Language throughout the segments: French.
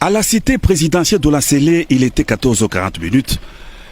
À la cité présidentielle de la Célé, il était 14h40.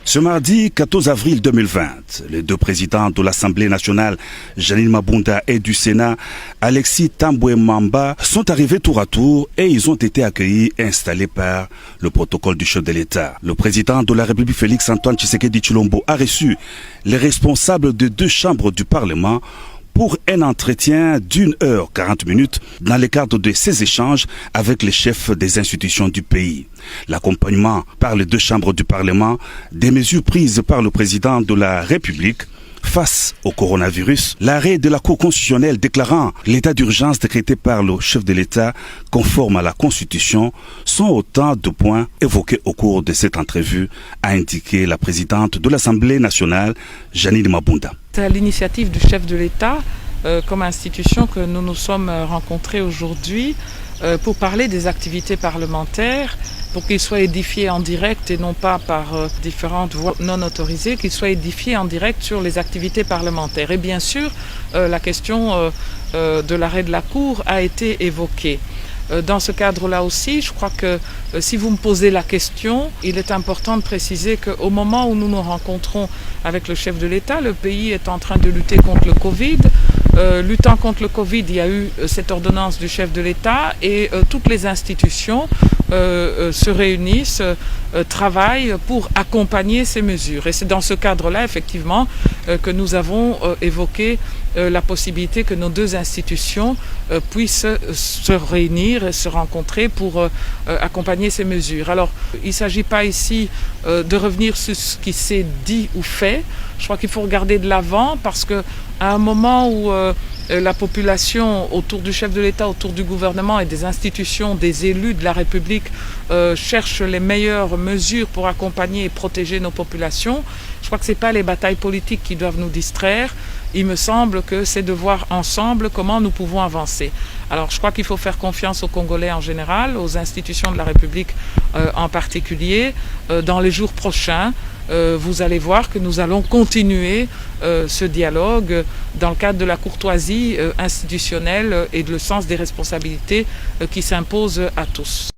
Ce mardi 14 avril 2020, les deux présidents de l'Assemblée nationale, Janine Mabunda, et du Sénat, Alexis Tambwe Mamba, sont arrivés tour à tour et ils ont été accueillis et installés par le protocole du chef de l'État. Le président de la République, Félix Antoine Tshisekedi Tshilombo, a reçu les responsables de deux chambres du Parlement pour un entretien d'1h40 dans le cadre de ces échanges avec les chefs des institutions du pays. L'accompagnement par les deux chambres du Parlement des mesures prises par le président de la République face au coronavirus, l'arrêt de la Cour constitutionnelle déclarant l'état d'urgence décrété par le chef de l'État conforme à la Constitution sont autant de points évoqués au cours de cette entrevue, a indiqué la présidente de l'Assemblée nationale, Janine Mabunda. C'est à l'initiative du chef de l'État, comme institution, que nous nous sommes rencontrés aujourd'hui pour parler des activités parlementaires, pour qu'ils soient édifiés en direct et non pas par différentes voies non autorisées, qu'ils soient édifiés en direct sur les activités parlementaires. Et bien sûr, la question de l'arrêt de la Cour a été évoquée. Dans ce cadre-là aussi, je crois que si vous me posez la question, il est important de préciser qu'au moment où nous nous rencontrons avec le chef de l'État, le pays est en train de lutter contre le Covid. Luttant contre le Covid, il y a eu cette ordonnance du chef de l'État et toutes les institutions se réunissent, travaillent pour accompagner ces mesures. Et c'est dans ce cadre-là, effectivement, que nous avons évoqué la possibilité que nos deux institutions puissent se réunir et se rencontrer pour accompagner ces mesures. Alors, il ne s'agit pas ici de revenir sur ce qui s'est dit ou fait. Je crois qu'il faut regarder de l'avant parce qu'à un moment où la population autour du chef de l'État, autour du gouvernement et des institutions, des élus de la République cherchent les meilleures mesures pour accompagner et protéger nos populations. Je crois que ce n'est pas les batailles politiques qui doivent nous distraire. Il me semble que c'est de voir ensemble comment nous pouvons avancer. Alors je crois qu'il faut faire confiance aux Congolais en général, aux institutions de la République en particulier. Dans les jours prochains, vous allez voir que nous allons continuer ce dialogue dans le cadre de la courtoisie institutionnelle et le sens des responsabilités qui s'imposent à tous.